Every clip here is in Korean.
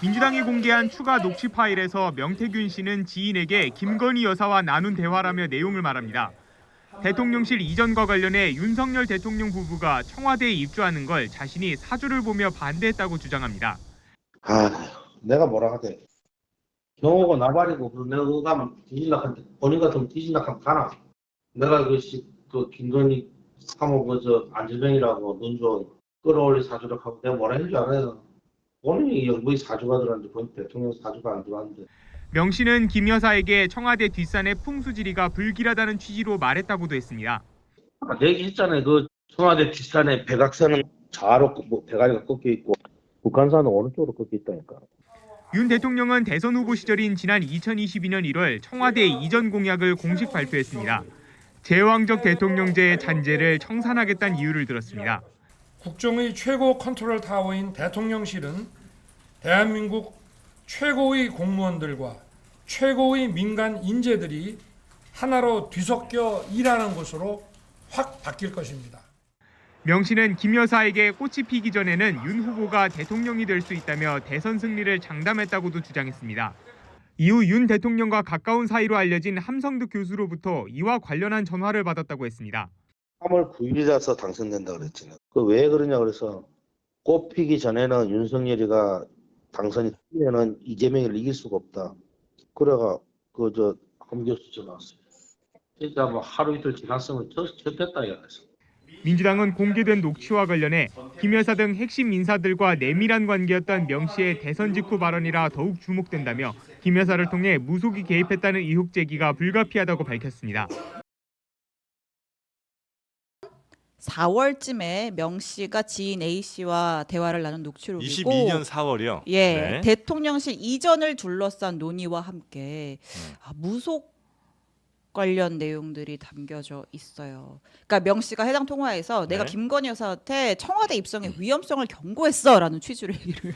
민주당이 공개한 추가 녹취 파일에서 명태균 씨는 지인에게 김건희 여사와 나눈 대화라며 내용을 말합니다. 대통령실 이전과 관련해 윤석열 대통령 부부가 청와대에 입주하는 걸 자신이 사주를 보며 반대했다고 주장합니다. 내가 뭐라 하대. 경호가 나발이고 내가 그거 가면 뒤질락한테 본인 같으면 뒤질락하면 가나. 내가 그 김건희 사모 그저 안재명이라고 눈좀 끌어올리 사주를 하고 내가 뭐라 했는 줄 알아요. 본인이 영부인 사주가 들어왔는데 본 대통령 사주가 안 들어왔는데. 명 씨는 김 여사에게 청와대 뒷산의 풍수지리가 불길하다는 취지로 말했다고도 했습니다. 얘기했잖아요. 그 청와대 뒷산에 백악산은 좌로 대가리가 꺾여 있고 북한산은 오른쪽으로 꺾여 있다니까. 윤 대통령은 대선 후보 시절인 지난 2022년 1월 청와대 이전 공약을 공식 발표했습니다. 제왕적 대통령제의 잔재를 청산하겠다는 이유를 들었습니다. 국정의 최고 컨트롤 타워인 대통령실은 대한민국 최고의 공무원들과 최고의 민간 인재들이 하나로 뒤섞여 일하는 곳으로 확 바뀔 것입니다. 명 씨는 김 여사에게 꽃이 피기 전에는 윤 후보가 대통령이 될 수 있다며 대선 승리를 장담했다고도 주장했습니다. 이후 윤 대통령과 가까운 사이로 알려진 함성득 교수로부터 이와 관련한 전화를 받았다고 했습니다. 3월 9일이라서 당선된다 그랬잖아요. 그 왜 그러냐 그래서 꽃 피기 전에는 윤석열이가 당선이 되면은 이재명을 이길 수가 없다. 그래가 함 교수 전화 왔어요. 진짜 뭐 하루 이틀 지났으면 됐다 이거였어. 민주당은 공개된 녹취와 관련해 김 여사 등 핵심 인사들과 내밀한 관계였던 명 씨의 대선 직후 발언이라 더욱 주목된다며 김 여사를 통해 무속이 개입했다는 의혹 제기가 불가피하다고 밝혔습니다. 4월쯤에 명 씨가 지인 A 씨와 대화를 나눈 녹취록이고 22년 4월이요. 예, 네. 대통령실 이전을 둘러싼 논의와 함께 무속 관련 내용들이 담겨져 있어요. 그러니까 명 씨가 해당 통화에서 내가 네. 김건희 여사한테 청와대 입성의 위험성을 경고했어라는 취지로 얘기를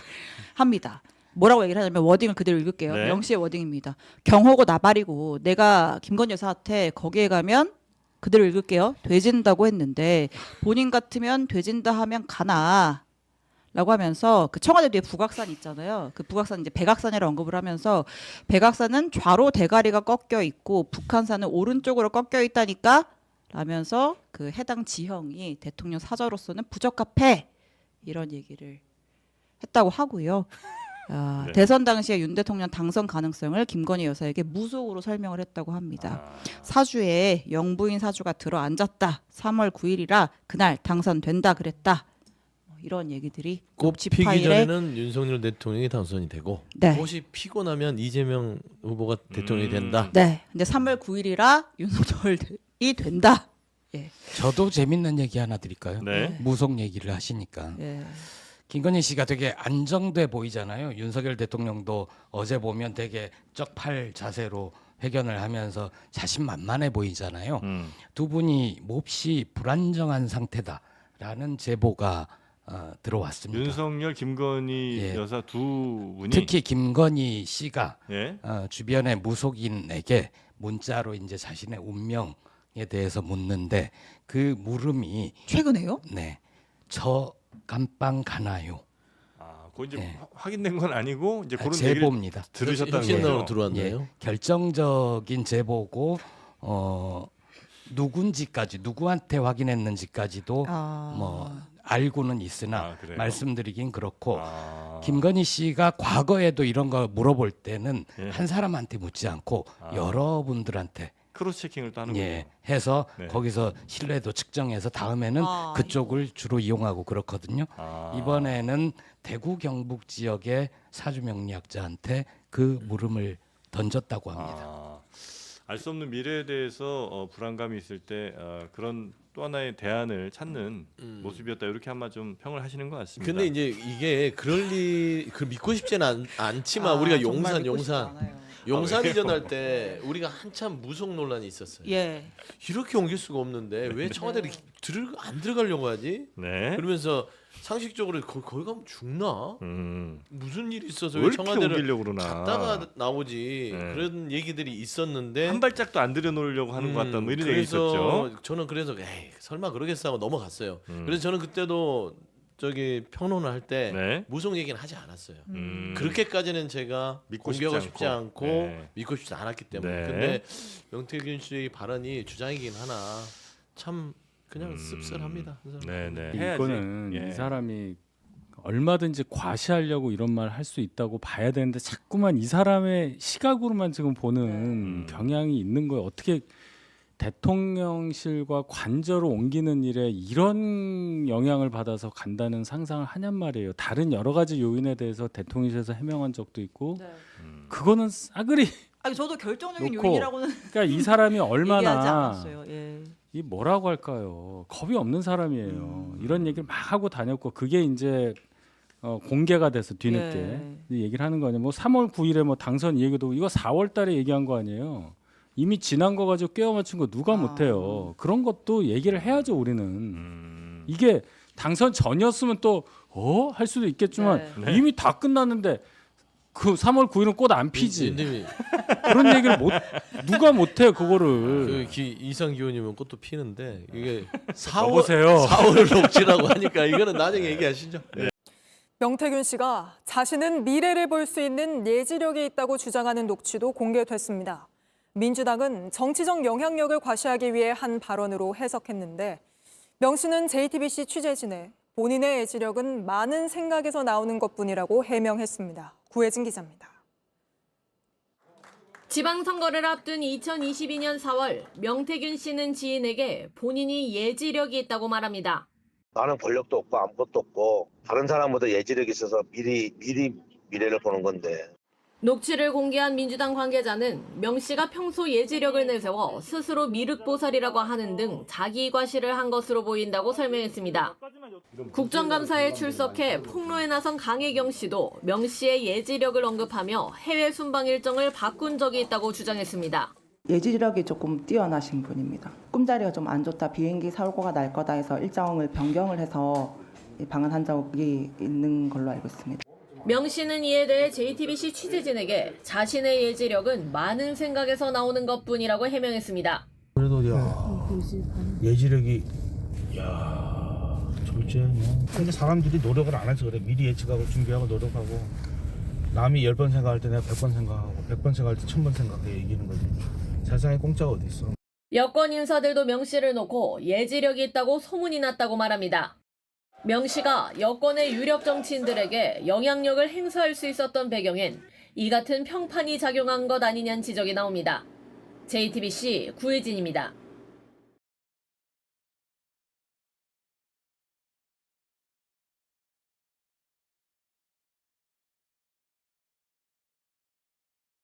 합니다. 뭐라고 얘기를 하냐면 워딩을 그대로 읽을게요. 네. 명 씨의 워딩입니다. 경호고 나발이고 내가 김건희 여사한테 거기에 가면 그대로 읽을게요. 되진다고 했는데 본인 같으면 되진다 하면 가나 라고 하면서 그 청와대 뒤에 북악산 있잖아요. 그 북악산 이제 백악산이라고 언급을 하면서 백악산은 좌로 대가리가 꺾여 있고 북한산은 오른쪽으로 꺾여 있다니까 라면서 그 해당 지형이 대통령 사저로서는 부적합해 이런 얘기를 했다고 하고요. 네. 대선 당시에 윤 대통령 당선 가능성을 김건희 여사에게 무속으로 설명을 했다고 합니다. 사주에 영부인 사주가 들어앉았다. 3월 9일이라 그날 당선된다 그랬다. 이런 얘기들이 꽃 녹취 피기 파일에 전에는 윤석열 대통령이 당선이 되고 네. 꽃이 피고 나면 이재명 후보가 대통령이 된다. 네. 근데 3월 9일이라 윤석열이 된다. 예. 저도 재밌는 얘기 하나 드릴까요? 네. 무속 얘기를 하시니까 예. 김건희 씨가 되게 안정돼 보이잖아요. 윤석열 대통령도 어제 보면 되게 쪽팔 자세로 회견을 하면서 자신만만해 보이잖아요. 두 분이 몹시 불안정한 상태다라는 제보가 들어왔습니다. 윤석열, 김건희 예. 여사 두 분이 특히 김건희 씨가 예. 주변의 무속인에게 문자로 이제 자신의 운명에 대해서 묻는데 그 물음이 최근에요? 네, 저 감방 가나요? 그거 이제 예. 확인된 건 아니고 이제 그런 얘기를 제보입니다. 들으셨다는 혁신당으로 거죠. 들어왔나요? 결정적인 제보고 누군지까지 누구한테 확인했는지까지도 뭐 알고는 있으나 그래요? 말씀드리긴 그렇고 김건희 씨가 과거에도 이런 거 물어볼 때는 예. 한 사람한테 묻지 않고 여러분들한테 크로스 체킹을 또 하는군요. 해서 네. 거기서 신뢰도 측정해서 다음에는 그쪽을 주로 이용하고 그렇거든요. 이번에는 대구 경북 지역의 사주 명리학자한테 그 물음을 던졌다고 합니다. 알 수 없는 미래에 대해서 불안감이 있을 때 그런 또 하나의 대안을 찾는 모습이었다 이렇게 아마 좀 평을 하시는 것 같습니다. 근데 이제 이게 그 믿고 싶지는 않지만 우리가 정말 믿고 용산 싶지 않아요. 용산 왜요? 이전할 때 우리가 한참 무속 논란이 있었어요. 예. 이렇게 옮길 수가 없는데 왜 청와대를 안 들어가려고 하지? 네. 그러면서 상식적으로 거기 가면 죽나? 무슨 일이 있어서 왜 왜 이렇게 청와대를 옮기려고 그러나? 갔다가 나오지? 네. 그런 얘기들이 있었는데 한 발짝도 안 들여놓으려고 하는 것 같다 뭐 이런 얘기 그래서 있었죠. 저는 그래서 에이, 설마 그러겠어 하고 넘어갔어요. 그래서 저는 그때도 저기 평론을 할 때 네. 무속 얘기는 하지 않았어요. 음. 그렇게까지는 제가 믿고 공개하고 싶지 싶지 않고 네. 믿고 싶지 않았기 때문에. 네. 근데 명태균 씨의 발언이 주장이긴 하나 참 그냥 씁쓸합니다. 그 사람. 네네. 이거는 예. 이 사람이 얼마든지 과시하려고 이런 말 할 수 있다고 봐야 되는데 자꾸만 이 사람의 시각으로만 지금 보는 경향이 있는 거예요. 어떻게 대통령실과 관저로 옮기는 일에 이런 영향을 받아서 간다는 상상을 하냔 말이에요. 다른 여러 가지 요인에 대해서 대통령실에서 해명한 적도 있고 네. 그거는 싸그리 아니 저도 결정적인 놓고, 요인이라고는 그러니까 이 사람이 얘기하지 얼마나 않았어요. 예. 이 뭐라고 할까요? 겁이 없는 사람이에요. 이런 얘기를 막 하고 다녔고 그게 이제 공개가 돼서 뒤늦게 이 얘기를 하는 거 아니에요. 뭐 3월 9일에 뭐 당선 이 얘기도 이거 4월 달에 얘기한 거 아니에요. 이미 지난 거 가지고 꿰어 맞춘 거 누가 못해요. 그런 것도 얘기를 해야죠 우리는. 이게 당선 전이었으면 또 할 수도 있겠지만 네. 이미 다 끝났는데 그 3월 9일은 꽃 안 피지. 윤님이 그런 얘기를 누가 못해 그거를. 이상 기호님은 꽃도 피는데 이게 여보세요. 4월 녹취라고 하니까 이거는 나중에 얘기하시죠. 네. 명태균 씨가 자신은 미래를 볼 수 있는 예지력이 있다고 주장하는 녹취도 공개됐습니다. 민주당은 정치적 영향력을 과시하기 위해 한 발언으로 해석했는데 명 씨는 JTBC 취재진에 본인의 예지력은 많은 생각에서 나오는 것뿐이라고 해명했습니다. 구혜진 기자입니다. 지방선거를 앞둔 2022년 4월 명태균 씨는 지인에게 본인이 예지력이 있다고 말합니다. 나는 권력도 없고 아무것도 없고 다른 사람보다 예지력이 있어서 미리 미래를 보는 건데. 녹취를 공개한 민주당 관계자는 명 씨가 평소 예지력을 내세워 스스로 미륵보살이라고 하는 등 자기 과시를 한 것으로 보인다고 설명했습니다. 국정감사에 출석해 폭로에 나선 강혜경 씨도 명 씨의 예지력을 언급하며 해외 순방 일정을 바꾼 적이 있다고 주장했습니다. 예지력이 조금 뛰어나신 분입니다. 꿈자리가 좀 안 좋다, 비행기 사고가 날 거다 해서 일정을 변경을 해서 방한한 적이 있는 걸로 알고 있습니다. 명 씨는 이에 대해 JTBC 취재진에게 자신의 예지력은 많은 생각에서 나오는 것뿐이라고 해명했습니다. 그래도 예지력이 졸지야. 근데 사람들이 노력을 안 해서 그래. 미리 예측하고 준비하고 노력하고 남이 10번 생각할 때 내가 100번 생각하고 100번 생각할 때 1000번 생각해 이기는 거지. 세상에 공짜가 어디 있어. 여권 인사들도 명 씨를 놓고 예지력이 있다고 소문이 났다고 말합니다. 명 씨가 여권의 유력 정치인들에게 영향력을 행사할 수 있었던 배경엔 이 같은 평판이 작용한 것 아니냐는 지적이 나옵니다. JTBC 구혜진입니다.